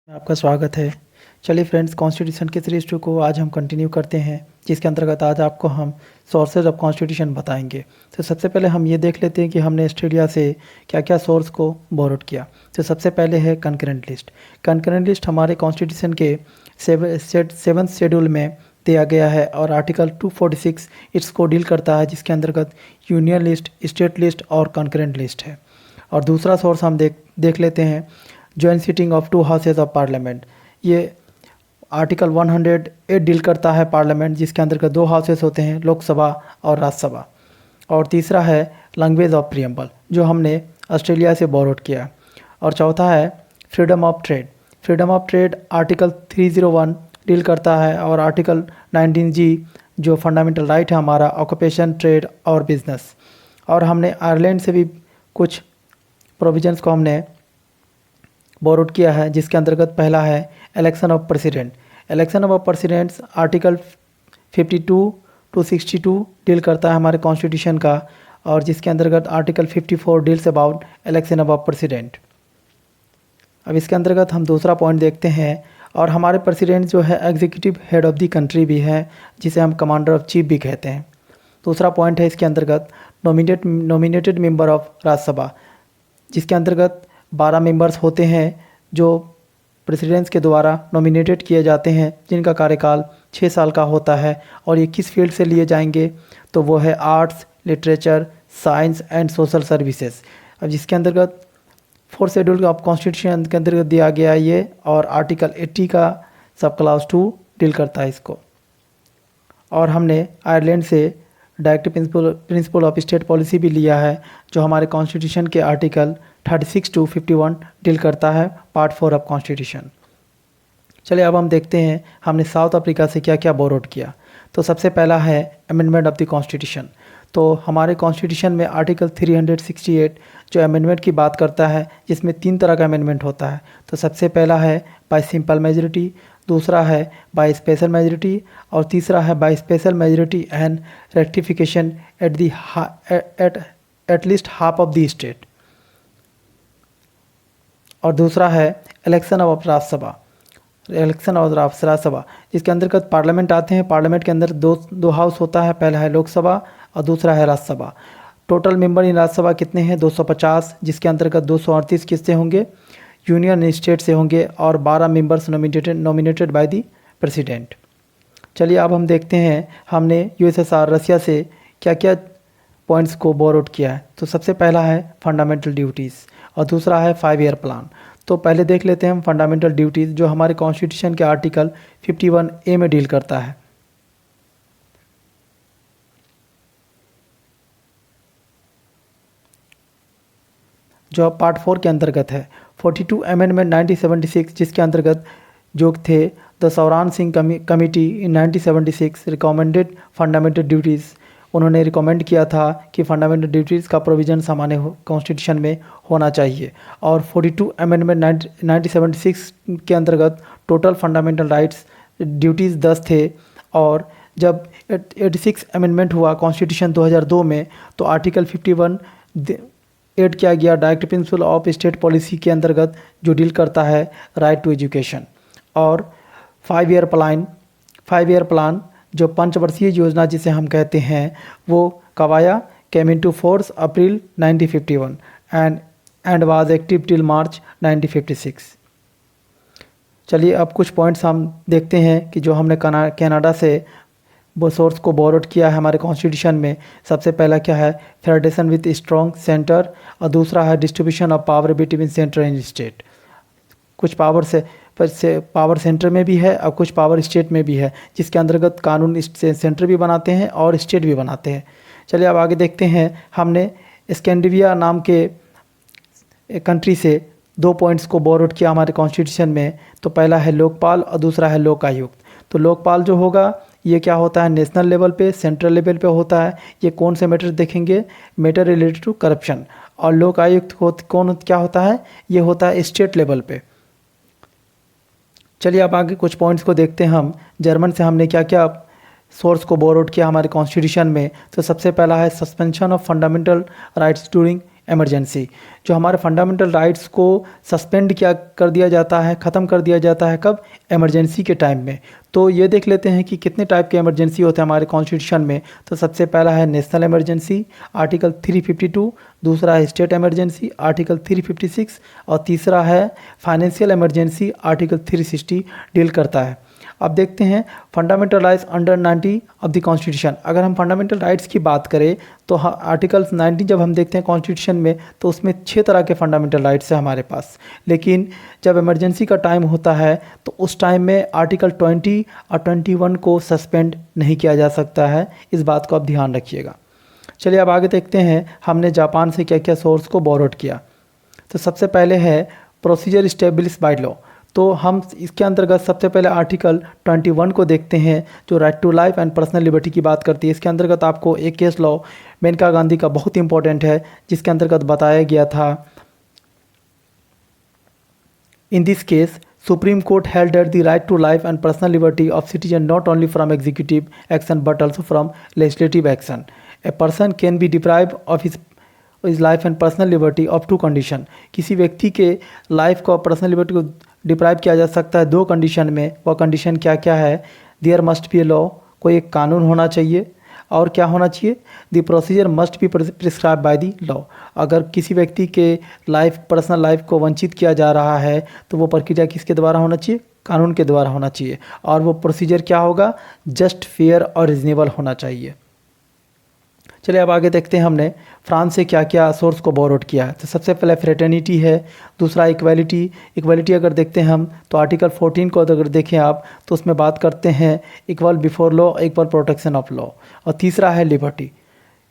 में आपका स्वागत है। चलिए फ्रेंड्स, कॉन्स्टिट्यूशन के सीरीज 2 को आज हम कंटिन्यू करते हैं, जिसके अंतर्गत आज आपको हम सोर्सेज ऑफ कॉन्स्टिट्यूशन बताएंगे। तो सबसे पहले हम ये देख लेते हैं कि हमने ऑस्ट्रेलिया से क्या क्या सोर्स को बोरोड किया। तो सबसे पहले है कंकरेंट लिस्ट। कंकरेंट लिस्ट हमारे कॉन्स्टिट्यूशन के 7th शेड्यूल में दिया गया है और आर्टिकल 246 इसको डील करता है, जिसके अंतर्गत यूनियन लिस्ट, स्टेट लिस्ट और कंकरेंट लिस्ट है। और दूसरा सोर्स हम देख लेते हैं, joint sitting of 2 houses of parliament. ये आर्टिकल 108 डील करता है पार्लियामेंट, जिसके अंतर्गत 2 हाउसेज होते हैं, लोकसभा और राज्यसभा। और तीसरा है लैंग्वेज ऑफ प्रियम्बल, जो हमने ऑस्ट्रेलिया से बोरोड किया। और चौथा है freedom of trade. Freedom of trade article 301 deal करता है और आर्टिकल 19G जो फंडामेंटल राइट है हमारा, ऑक्यूपेशन, ट्रेड और बिजनेस। और हमने आयरलैंड से भी कुछ प्रोविजंस को हमने बोरोड किया है, जिसके अंतर्गत पहला है election of president. Election of presidents article 52 to 62 deal करता है हमारे कॉन्स्टिट्यूशन का, और जिसके अंतर्गत article 54 deals about election of president. अब इसके अंतर्गत हम दूसरा पॉइंट देखते हैं, और हमारे प्रेसिडेंट जो है executive head of the country भी है, जिसे हम कमांडर ऑफ चीफ भी कहते हैं। दूसरा पॉइंट है इसके अंतर्गत नॉमिनेटेड मेंबर ऑफ राज्यसभा, जिसके अंतर्गत 12 मेंबर्स होते हैं जो प्रेसिडेंट्स के द्वारा नॉमिनेटेड किए जाते हैं, जिनका कार्यकाल 6 साल का होता है। और ये किस फील्ड से लिए जाएंगे, तो वो है arts, literature, science and social services. अब जिसके अंतर्गत 4th शेड्यूल ऑफ कॉन्स्टिट्यूशन के अंतर्गत दिया गया है ये, और आर्टिकल 80 का सब क्लास 2 डील करता है इसको। और हमने आयरलैंड से direct principle of state policy भी लिया है, जो हमारे कॉन्स्टिट्यूशन के आर्टिकल 36 टू 51 डील करता है, पार्ट 4 ऑफ कॉन्स्टिट्यूशन। चलिए अब हम देखते हैं हमने साउथ अफ्रीका से क्या क्या बोरोड किया। तो सबसे पहला है अमेंडमेंट ऑफ द कॉन्स्टिट्यूशन। तो हमारे कॉन्स्टिट्यूशन में आर्टिकल 368 जो अमेंडमेंट की बात करता है, जिसमें 3 तरह का अमेंडमेंट होता है। तो सबसे पहला है बाय सिंपल मेजॉरिटी, दूसरा है बाय स्पेशल मेजॉरिटी, और तीसरा है by special majority and rectification at least half of the state. और दूसरा है election of Rajya Sabha. Election of Rajya Sabha जिसके अंतर्गत पार्लियामेंट आते हैं। पार्लियामेंट के अंदर दो हाउस होता है, पहला है लोकसभा और दूसरा है Rajya Sabha. Total member in Rajya Sabha कितने हैं, 250, जिसके अंतर्गत 238 किससे होंगे, यूनियन स्टेट से होंगे, और 12 members nominated by the president. चलिए अब हम देखते हैं हमने यूएसएसआर रसिया से क्या क्या पॉइंट्स को बोरोड किया है। तो सबसे पहला है फंडामेंटल ड्यूटीज़ और दूसरा है 5 ईयर प्लान। तो पहले देख लेते हैं हम फंडामेंटल ड्यूटीज़, जो हमारे कॉन्स्टिट्यूशन के आर्टिकल 51A में डील करता है। जो पार्ट 4 के अंतर्गत है। 42 अमेंडमेंट 1976, जिसके अंतर्गत जो थे the Swaran Singh committee in 1976 recommended fundamental duties. उन्होंने रिकमेंड किया था कि फंडामेंटल ड्यूटीज़ का प्रोविज़न हमारे कॉन्स्टिट्यूशन में होना चाहिए। और 42 अमेंडमेंट 1976 के अंतर्गत टोटल फंडामेंटल राइट्स ड्यूटीज़ 10 थे। और जब 86 अमेंडमेंट हुआ कॉन्स्टिट्यूशन 2002 में, तो आर्टिकल 51 ऐड किया गया direct principle of state policy के अंतर्गत, जो डील करता है राइट टू एजुकेशन। और 5 ईयर प्लान जो पंचवर्षीय योजना जिसे हम कहते हैं, वो कब आया, came into force April 1951 and was active till March 1956। चलिए अब कुछ पॉइंट्स हम देखते हैं कि जो हमने कनाडा से वो सोर्स को बोरोड किया है हमारे कॉन्स्टिट्यूशन में। सबसे पहला क्या है, फेडरेशन विथ स्ट्रॉन्ग सेंटर, और दूसरा है distribution of power between centre and state. कुछ पावर सेंटर में भी है और कुछ पावर स्टेट में भी है, जिसके अंतर्गत कानून सेंटर भी बनाते हैं और स्टेट भी बनाते हैं। चलिए अब आगे देखते हैं, हमने स्कैंडिनेविया नाम के कंट्री से 2 पॉइंट्स को बोरोड किया हमारे कॉन्स्टिट्यूशन में। तो पहला है लोकपाल और दूसरा है लोकायुक्त। तो लोकपाल जो होगा, ये क्या होता है, नेशनल लेवल पे, सेंट्रल लेवल पे होता है। ये कौन से मैटर देखेंगे, मैटर रिलेटेड टू करप्शन। और लोकायुक्त क्या होता है, ये होता है स्टेट लेवल पे। चलिए अब आगे कुछ पॉइंट्स को देखते हैं हम। जर्मन से हमने क्या क्या सोर्स को बोरोड किया हमारे कॉन्स्टिट्यूशन में। तो सबसे पहला है suspension of fundamental rights during emergency, जो हमारे फंडामेंटल राइट्स को सस्पेंड क्या कर दिया जाता है, ख़त्म कर दिया जाता है, कब? इमरजेंसी के टाइम में। तो ये देख लेते हैं कि कितने टाइप के इमरजेंसी होते हैं हमारे कॉन्स्टिट्यूशन में। तो सबसे पहला है नेशनल इमरजेंसी, आर्टिकल 352, दूसरा है स्टेट इमरजेंसी, आर्टिकल 356, और तीसरा है फाइनेंशियल इमरजेंसी, आर्टिकल 360 डील करता है। अब देखते हैं fundamental rights under 90 of the constitution. अगर हम फंडामेंटल राइट्स की बात करें तो आर्टिकल 90 जब हम देखते हैं कॉन्स्टिट्यूशन में, तो उसमें 6 तरह के फंडामेंटल राइट्स हैं हमारे पास। लेकिन जब इमरजेंसी का टाइम होता है तो उस टाइम में आर्टिकल 20 और 21 को सस्पेंड नहीं किया जा सकता है। इस बात को आप ध्यान रखिएगा। चलिए अब आगे देखते हैं हमने जापान से क्या क्या सोर्स को बोरोड किया। तो सबसे पहले है प्रोसीजर इस्टेब्लिश बाय लॉ। तो हम इसके अंतर्गत सबसे पहले आर्टिकल 21 को देखते हैं, जो right to life and personal liberty की बात करती है। इसके अंतर्गत आपको एक केस लॉ मेनका गांधी का बहुत इंपॉर्टेंट है, जिसके अंतर्गत बताया गया था, in this case Supreme Court held that the right to life and personal liberty of citizen not only from executive action but also from legislative action. A person can be deprive of his life and personal liberty of 2 condition. किसी व्यक्ति के life को, personal liberty को deprive किया जा सकता है 2 condition में। वह कंडीशन क्या क्या है? There must be a law, कोई एक कानून होना चाहिए, और क्या होना चाहिए? The procedure must be prescribe by the law. अगर किसी व्यक्ति के लाइफ, पर्सनल लाइफ को वंचित किया जा रहा है तो वो प्रक्रिया किसके द्वारा होना चाहिए? कानून के द्वारा होना चाहिए। और वो प्रोसीजर क्या होगा? जस्ट, फेयर और रिजनेबल होना चाहिए। चलिए अब आगे देखते हैं हमने फ्रांस से क्या क्या सोर्स को बोरोड किया है। तो सबसे पहले फ्रेटर्निटी है, दूसरा इक्वालिटी। इक्वालिटी अगर देखते हैं हम तो आर्टिकल 14 को अगर देखें आप तो उसमें बात करते हैं equal before law, equal protection of law, और तीसरा है लिबर्टी।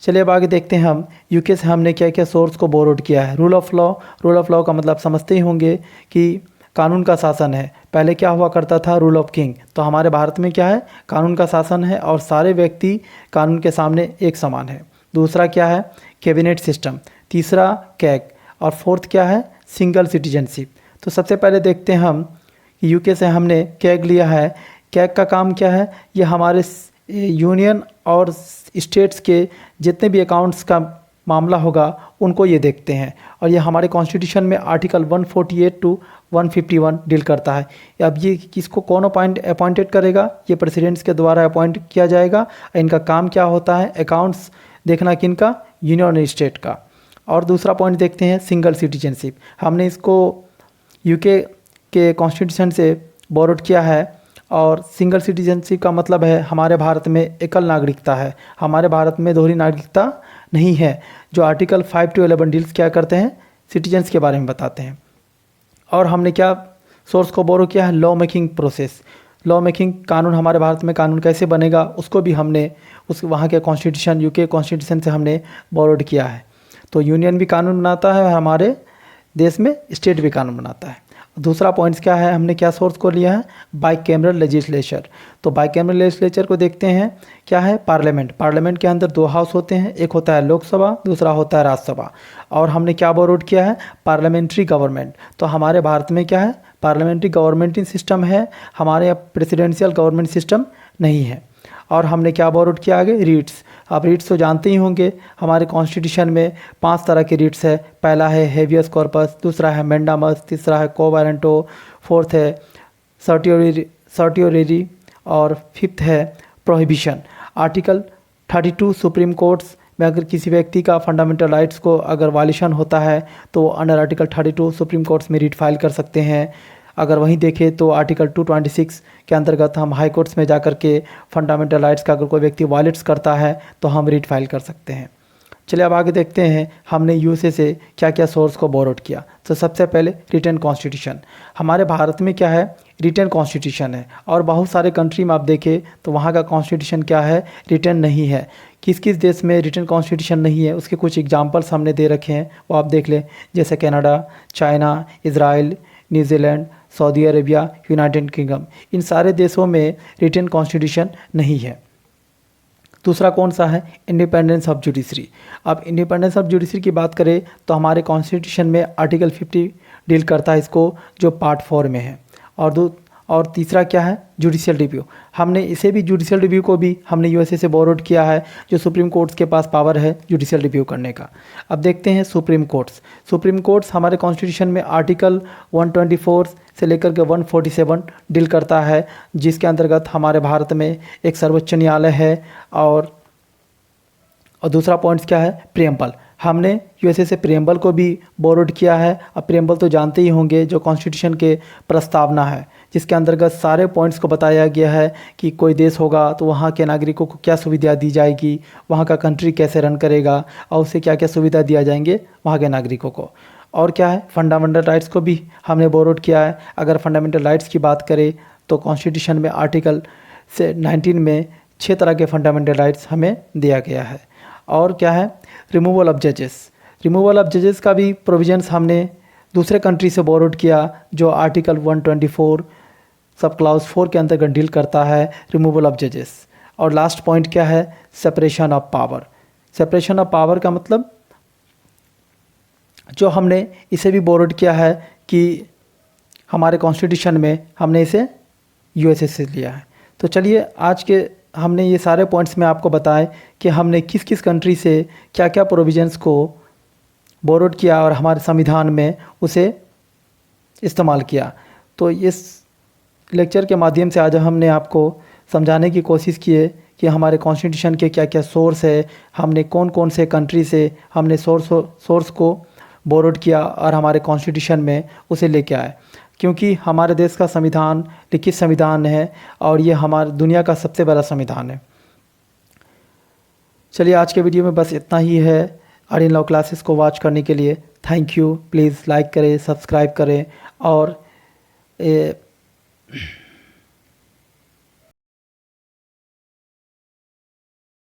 चलिए अब आगे देखते हैं हम यूके से हमने क्या क्या सोर्स को बोरोड किया है। Rule of law. Rule of law का मतलब समझते ही होंगे कि कानून का शासन है। पहले क्या हुआ करता था? Rule of king. तो हमारे भारत में क्या है? कानून का शासन है और सारे व्यक्ति कानून के सामने एक समान है। दूसरा क्या है? Cabinet system. तीसरा कैग, और फोर्थ क्या है? Single citizenship. तो सबसे पहले देखते हैं हम यूके से हमने कैग लिया है। कैग का काम क्या है? ये हमारे यूनियन और स्टेट्स के जितने भी अकाउंट्स का मामला होगा उनको ये देखते हैं, और ये हमारे कॉन्स्टिट्यूशन में आर्टिकल 148 टू 151 डील करता है। अब ये किसको कौन अपॉइंटेड करेगा? ये प्रेसिडेंट्स के द्वारा अपॉइंट किया जाएगा। इनका काम क्या होता है? अकाउंट्स देखना, किनका? यूनियन और स्टेट का। और दूसरा पॉइंट देखते हैं सिंगल सिटीजनशिप। हमने इसको यूके के कॉन्स्टिट्यूशन से बोरोड किया है, और सिंगल सिटीजनशिप का मतलब है हमारे भारत में एकल नागरिकता है। हमारे भारत में दोहरी नागरिकता नहीं है। जो आर्टिकल 5 to 11 डील्स क्या करते हैं? सिटीजन्स के बारे में बताते हैं। और हमने क्या सोर्स को बोरो किया है? Law making process. Law making, कानून, हमारे भारत में कानून कैसे बनेगा उसको भी हमने उस वहाँ के कॉन्स्टिट्यूशन, यूके कॉन्स्टिट्यूशन से हमने बोरोड किया है। तो यूनियन भी कानून बनाता है और हमारे देश में स्टेट भी कानून बनाता है। दूसरा पॉइंट्स क्या है? हमने क्या सोर्स को लिया है? Bicameral legislature. तो बाइकैमरल लेजिस्लेचर को देखते हैं क्या है? पार्लियामेंट। पार्लियामेंट के अंदर 2 हाउस होते हैं, एक होता है लोकसभा, दूसरा होता है राज्यसभा। और हमने क्या बोरोड किया है? Parliamentary government. तो हमारे भारत में क्या है? पार्लियामेंट्री गवर्नमेंट सिस्टम है, हमारे यहाँ प्रेसिडेंशियल गवर्नमेंट सिस्टम नहीं है। और हमने क्या बोरोड किया आगे? रीट्स। आप रीट्स तो जानते ही होंगे, हमारे कॉन्स्टिट्यूशन में 5 तरह के रीट्स है। पहला है हेवियस कॉर्पस, दूसरा है मेंडामस, तीसरा है को वारंटो, फोर्थ है सर्टियोरेरी, और फिफ्थ है प्रोहिबिशन। आर्टिकल 32 सुप्रीम कोर्ट्स में अगर किसी व्यक्ति का फंडामेंटल राइट्स को अगर वायलेशन होता है तो अंडर आर्टिकल 32 सुप्रीम कोर्ट्स में रीट फाइल कर सकते हैं। अगर वहीं देखें तो आर्टिकल 226 के अंतर्गत हम हाई कोर्ट्स में जाकर के फंडामेंटल राइट्स का अगर कोई व्यक्ति वायलेट्स करता है तो हम रीट फाइल कर सकते हैं। चलिए अब आगे देखते हैं हमने यूएसए से क्या क्या सोर्स को बोरोड किया। तो सबसे पहले रिटन कॉन्स्टिट्यूशन। हमारे भारत में क्या है? रिटन कॉन्स्टिट्यूशन है, और बहुत सारे कंट्री में आप देखें तो वहाँ का कॉन्स्टिट्यूशन क्या है? रिटन नहीं है। किस किस देश में रिटन कॉन्स्टिट्यूशन नहीं है उसके कुछ एग्जाम्पल्स हमने दे रखे हैं, वो आप देख लें। जैसे Canada, China, Israel, New Zealand, Saudi Arabia, United Kingdom, इन सारे देशों में रिटन कॉन्स्टिट्यूशन नहीं है। दूसरा कौन सा है? Independence of judiciary. अब इंडिपेंडेंस ऑफ जुडिशरी की बात करें तो हमारे कॉन्स्टिट्यूशन में आर्टिकल 50 डील करता है इसको, जो पार्ट 4 में है। और तीसरा क्या है, जुडिशियल रिव्यू। हमने इसे भी, जुडिशियल रिव्यू को भी हमने यूएसए से बोरोड किया है, जो सुप्रीम कोर्ट्स के पास पावर है जुडिशियल रिव्यू करने का। अब देखते हैं सुप्रीम कोर्ट्स। सुप्रीम कोर्ट्स हमारे कॉन्स्टिट्यूशन में आर्टिकल 124 से लेकर के 147 डील करता है, जिसके अंतर्गत हमारे भारत में एक सर्वोच्च न्यायालय है। और दूसरा पॉइंट्स क्या है, प्रियम्बल। हमने यूएसए से प्रियम्बल को भी बोरोड किया है। अब प्रियम्बल तो जानते ही होंगे, जो कॉन्स्टिट्यूशन के प्रस्तावना है, जिसके अंतर्गत सारे पॉइंट्स को बताया गया है कि कोई देश होगा तो वहाँ के नागरिकों को क्या सुविधा दी जाएगी, वहाँ का कंट्री कैसे रन करेगा और उसे क्या क्या सुविधा दिया जाएंगे वहाँ के नागरिकों को। और क्या है, फंडामेंटल राइट्स को भी हमने बोरोड किया है। अगर फंडामेंटल राइट्स की बात करें तो कॉन्स्टिट्यूशन में आर्टिकल से 19 में 6 तरह के फंडामेंटल राइट्स हमें दिया गया है। और क्या है, रिमूवल ऑफ जजेस। रिमूवल ऑफ जजेस का भी प्रोविजंस हमने दूसरे कंट्री से बोरोड किया, जो आर्टिकल 124 सब क्लाउज 4 के अंतर्गत डील करता है रिमूवल ऑफ जजेस। और लास्ट पॉइंट क्या है, separation of power. Separation of power का मतलब जो हमने इसे भी बोरोड किया है कि हमारे कॉन्स्टिट्यूशन में हमने इसे यूएसए से लिया है। तो चलिए, आज के हमने ये सारे पॉइंट्स में आपको बताए कि हमने किस किस कंट्री से क्या क्या प्रोविजंस को बोरोड किया और हमारे संविधान में उसे इस्तेमाल किया। तो इस लेक्चर के माध्यम से आज हमने आपको समझाने की कोशिश की है कि हमारे कॉन्स्टिट्यूशन के क्या क्या सोर्स है, हमने कौन कौन से कंट्री से हमने सोर्स को बोरोड किया और हमारे कॉन्स्टिट्यूशन में उसे लेके आए। क्योंकि हमारे देश का संविधान लिखित संविधान है और ये हमारे दुनिया का सबसे बड़ा संविधान है। चलिए, आज के वीडियो में बस इतना ही है। और इन लॉ क्लासेस को वॉच करने के लिए थैंक यू। प्लीज़ लाइक करें, सब्सक्राइब करें और